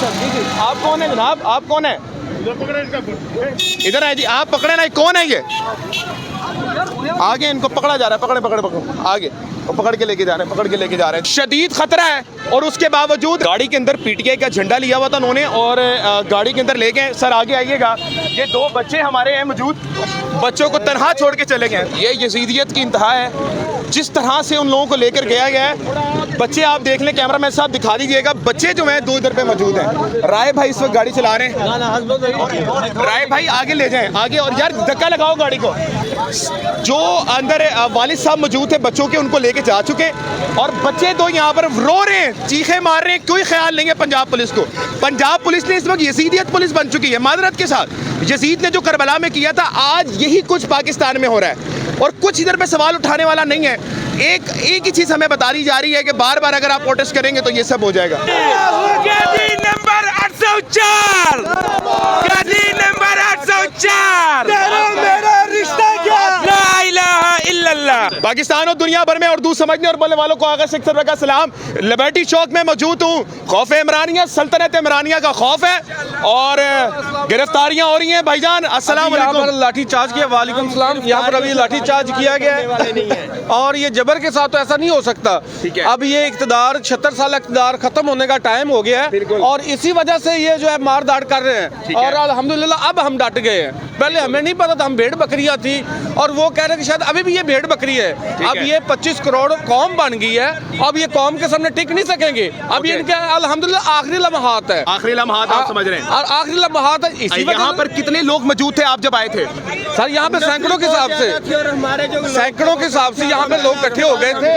आप कौन है जनाब, आप कौन है? इधर आए जी, आप पकड़े ना, कौन है ये? आगे इनको पकड़ा जा रहा है, पकड़े आगे और पकड़ के लेके जा रहे हैं, शदीद खतरा है। और उसके बावजूद गाड़ी के अंदर पीटीआई का झंडा लिया हुआ था उन्होंने और गाड़ी के अंदर ले गए। सर आगे आइएगा, ये 2 बच्चे हमारे हैं मौजूद, बच्चों को तनहा छोड़ के चले गए। ये यजीदियत की इंतहा है जिस तरह से उन लोगों को लेकर गया गया है। बच्चे आप देख लें, कैमरामैन साहब दिखा दीजिएगा, बच्चे जो हैं 2 इधर पे मौजूद हैं। राय भाई इस वक्त गाड़ी चला रहे हैं, राय भाई आगे ले जाएं आगे, और यार धक्का लगाओ गाड़ी को। जो अंदर वालिद साहब मौजूद थे बच्चों के, उनको लेके जा चुके और बच्चे 2 यहाँ पर रो रहे हैं, चीखे मार रहे हैं। कोई ख्याल नहीं है पंजाब पुलिस को। पंजाब पुलिस ने इस वक्त यजीदियत पुलिस बन चुकी है माजरत के साथ। यजीद ने जो करबला में किया था, आज यही कुछ पाकिस्तान में हो रहा है और कुछ इधर पे सवाल उठाने वाला नहीं है। एक ही चीज हमें बता दी जा रही है कि बार बार अगर आप प्रोटेस्ट करेंगे तो ये सब हो जाएगा। नंबर 804 नंबर 804 मेरा रिश्ता क्या? ला इलाहा इल्लल्लाह। पाकिस्तान और दुनिया भर में उर्दू समझने और बोलने वालों को आगा से सर का सलाम। लिबर्टी चौक में मौजूद हूँ। खौफ इमरानिया, सल्तनत इमरानिया का खौफ है और गिरफ्तारियां हो रही हैं भाईजान। अस्सलाम वालेकुम। लाठी चार्ज किया, वालेकुम सलाम। यहाँ पर अभी लाठी चार्ज किया गया है और ये जबर के साथ तो ऐसा नहीं हो सकता। अब ये इक़्तिदार 76 साल इक़्तिदार खत्म होने का टाइम हो गया है और इसी वजह से ये जो है मार दाड़ कर रहे हैं और अल्हम्दुलिल्लाह अब हम डट गए हैं। पहले हमें नहीं पता था, हम भेड़ बकरियां थी और वो कह रहे कि शायद अभी भी ये भेड़ बकरी है। अब ये 25 करोड़ कौम बन गई है, अब ये कौम के सामने टिक नहीं सकेंगे। अब ये इनके अल्हम्दुलिल्लाह आखिरी लम्हात है, आखिरी लम्हात आप समझ रहे हैं। और आखिरी लम्हात है। इसी यहाँ पर कितने लोग मौजूद थे आप जब आए थे? सर यहाँ पे सैकड़ों के हिसाब से यहाँ पे लोग इकट्ठे हो गए थे,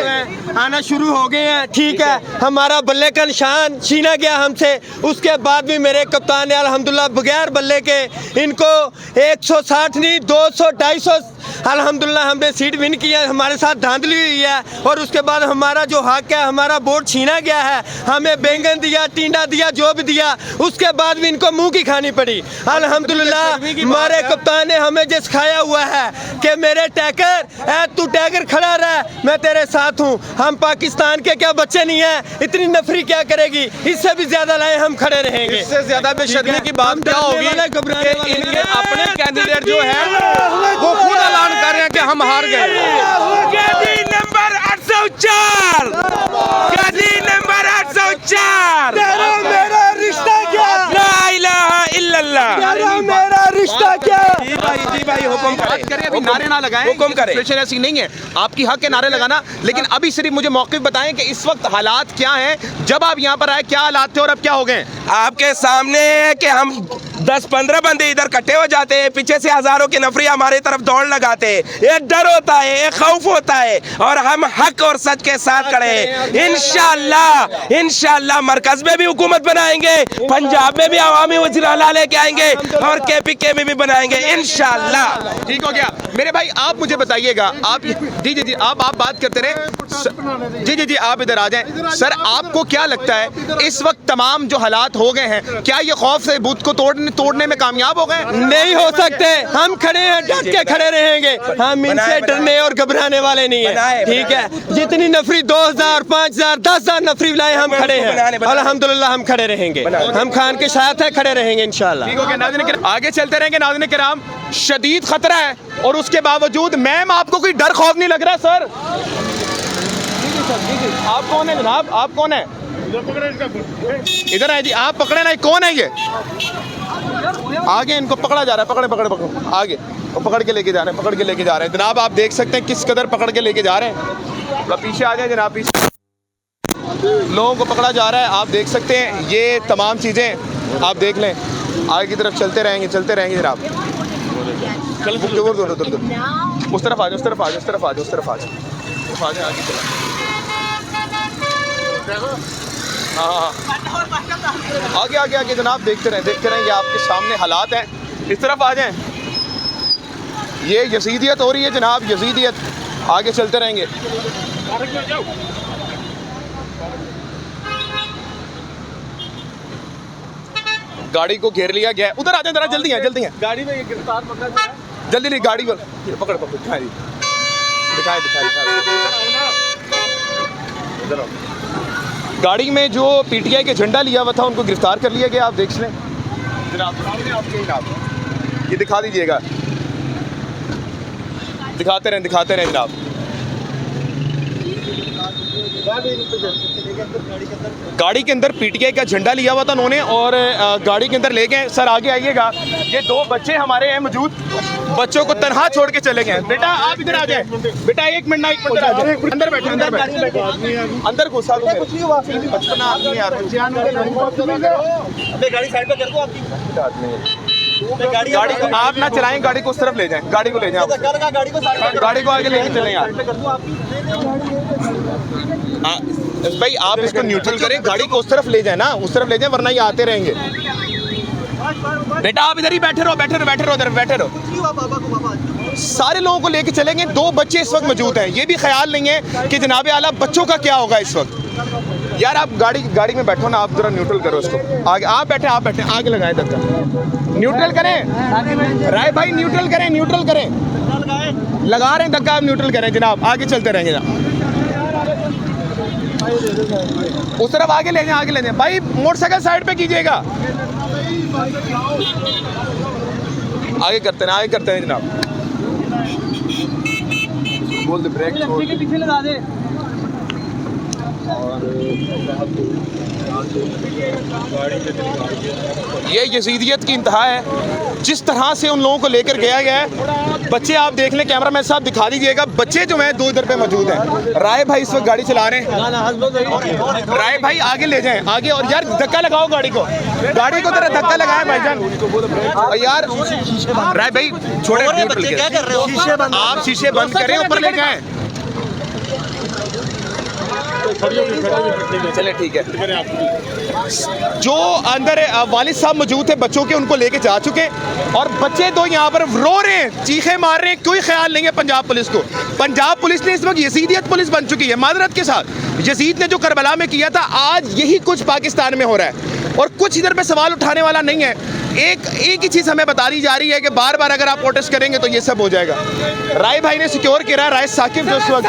आना शुरू हो गए हैं। ठीक है, हमारा बल्ले का निशान छीना गया हमसे, उसके बाद भी मेरे कप्तान ने अल्हम्दुलिल्लाह बगैर बल्ले के इनको 160 नहीं 200 250 अल्हम्दुलिल्लाह हमने सीट विन किया। हमारे साथ धांधली हुई है और उसके बाद हमारा जो हक है, हमारा वोट छीना गया है। हमें बैंगन दिया, टींडा दिया, जो भी दिया, उसके बाद भी इनको मुंह की खानी पड़ी। अल्हम्दुलिल्लाह हमारे कप्तान ने हमें जो सिखाया हुआ है कि मेरे टैकर तू टैकर खड़ा रह, मैं तेरे साथ हूँ। हम पाकिस्तान के क्या बच्चे नहीं हैं, इतनी नफरी क्या करेगी, इससे भी ज्यादा लाए हम खड़े रहेंगे। इससे ज्यादा बेशर्मी की बात क्या होगी कि इनके अपने कैंडिडेट जो है वो खुद ऐलान कर रहे हैं कि हम हार गए। नंबर 804 नंबर 804 मेरा रिश्ता क्या? ला इलाहा इल्लल्लाह। मेरा रिश्ता क्या? जी भाई हुक्म करें, अभी नारे ना लगाएं, हुक्म करें। सिचुएशन ऐसी नहीं है, आपकी हक है नारे लगाना, लेकिन अभी सिर्फ मुझे मौक़िफ़ बताएं कि इस वक्त हालात क्या हैं। जब आप यहाँ पर आए क्या हालात थे और अब क्या हो गए? आपके सामने है कि हम 10-15 बंदे इधर इकट्ठे हो जाते हैं, पीछे से हजारों की नफरी हमारी तरफ दौड़ लगाते हैं। ये डर होता है, ये खौफ होता है और हम हक और सच के साथ खड़े हैं। इंशाअल्लाह मरकज में भी हुकूमत बनाएंगे, पंजाब में भी अवामी वज़ीर-ए-आला लेके आएंगे और KPK में भी बनाएंगे इंशाअल्लाह। ठीक हो गया मेरे भाई। आप मुझे बताइएगा, आप जी आप बात करते रहे। जी आप इधर आ जाएं। सर आपको क्या लगता है इस वक्त तमाम जो हालात हो गए हैं, क्या ये खौफ से बूथ को तोड़ने में कामयाब हो गए? नहीं हो सकते, हम खड़े हैं, डट के खड़े रहेंगे। हम इनसे डरने और घबराने वाले नहीं है। ठीक है, जितनी नफरी 2000 5000 10,000 नफरी लाए, हम खड़े हैं। अल्हम्दुलिल्लाह हम खड़े रहेंगे, हम खान के साथ है, खड़े रहेंगे इंशाल्लाह। ठीक हो गया नाज़रीन, आगे चलते रहेंगे। नाज़रीन किराम, शदीद खतरा है और उसके बावजूद मैम आपको कोई डर खौफ नहीं लग रहा? सर आप कौन है जनाब, आप कौन है? इधर आए जी, आप पकड़े ना, कौन है ये? आगे इनको पकड़ा जा रहा है, पकड़े आगे और पकड़ के लेके जा रहे हैं। जनाब आप देख सकते हैं किस कदर पकड़ के लेके जा रहे हैं। थोड़ा पीछे आ जाए जनाब, पीछे लोगों को पकड़ा जा रहा है, आप देख सकते हैं। ये तमाम चीज़ें आप देख लें, आगे की तरफ चलते रहेंगे जनाब। चल उस तरफ आ जाओ, आगे चला। हाँ आगे जनाब, देखते रहें। ये आपके सामने हालात हैं, इस तरफ आ जाएं। ये यजीदियत हो रही है जनाब, यजीदियत। आगे चलते रहेंगे। गाड़ी को घेर लिया गया है, उधर आ जाए जरा, जल्दी है। गाड़ी में ये गिरफ्तार पकड़ा गया है। जल्दी गाड़ी पकड़ दिखाई गाड़ी में जो पीटीआई के झंडा लिया हुआ था उनको गिरफ्तार कर लिया गया। आप देख लें जनाब, सामने आपके जनाब, ये दिखा दीजिएगा, दिखाते रहें जनाब। गाड़ी के अंदर पीटीआई का झंडा लिया हुआ था उन्होंने और गाड़ी के अंदर ले गए। सर आगे आइएगा, ये 2 बच्चे हमारे हैं मौजूद, बच्चों को तनहा छोड़ के चले गए। बेटा आप इधर आ जाए, बेटा एक मिनट आ जाए, अंदर बैठे, अंदर घुसा दो। गाड़ी साइड पे कर दो आपकी। गाड़ी को आप ना चलाएं, गाड़ी को उस तरफ ले जाएं, गाड़ी को ले जाएं, गाड़ी को आगे लेके चलें यार। भाई आप इसको न्यूट्रल करें, गाड़ी को उस तरफ ले जाए ना, उस तरफ ले जाए, वरना ये आते रहेंगे। बेटा आप इधर ही बैठे रहो उधर बैठे रहो। सारे लोगों को लेके चलेंगे। 2 बच्चे इस वक्त मौजूद हैं, ये भी ख्याल नहीं है कि जनाब आला बच्चों का क्या होगा इस वक्त। यार आप गाड़ी में बैठो ना, आप जरा न्यूट्रल करो उसको। आगे आप बैठे आगे लगाए धक्का, न्यूट्रल करें राय भाई, न्यूट्रल करें लगा रहे हैं धक्का, आप न्यूट्रल करें जनाब, आगे चलते रहेंगे जनाब। उस तरफ आगे ले जाए भाई, मोटरसाइकिल साइड पे कीजिएगा। आगे करते हैं जनाब। बोल दे ब्रेक के पीछे लगा दे। ये यजीदियत की इंतहा है, जिस तरह से उन लोगों को लेकर गया है। बच्चे आप देख लें, कैमरामैन साहब दिखा दीजिएगा, बच्चे जो हैं 2 इधर पे मौजूद हैं। राय भाई इस वक्त गाड़ी चला रहे हैं, राय भाई आगे ले जाएं, आगे। और यार धक्का लगाओ गाड़ी को जरा धक्का लगाएं भाईजान। और यार राय भाई छोड़े, आप शीशे बंद करें, ऊपर ले जाएं। चले ठीक है। जो अंदर वालिद साहब मौजूद थे बच्चों के, उनको लेके जा चुके और बच्चे 2 यहाँ पर रो रहे हैं, चीखे मार रहे हैं। कोई ख्याल नहीं है पंजाब पुलिस को। पंजाब पुलिस ने इस वक्त यजीदियत पुलिस बन चुकी है माजरत के साथ। यजीद ने जो करबला में किया था, आज यही कुछ पाकिस्तान में हो रहा है और कुछ इधर पे सवाल उठाने वाला नहीं है। एक ही चीज़ हमें बता दी जा रही है कि बार बार अगर आप प्रोटेस्ट करेंगे तो ये सब हो जाएगा। राय भाई ने सिक्योर किया, राय साकिब जो इस वक्त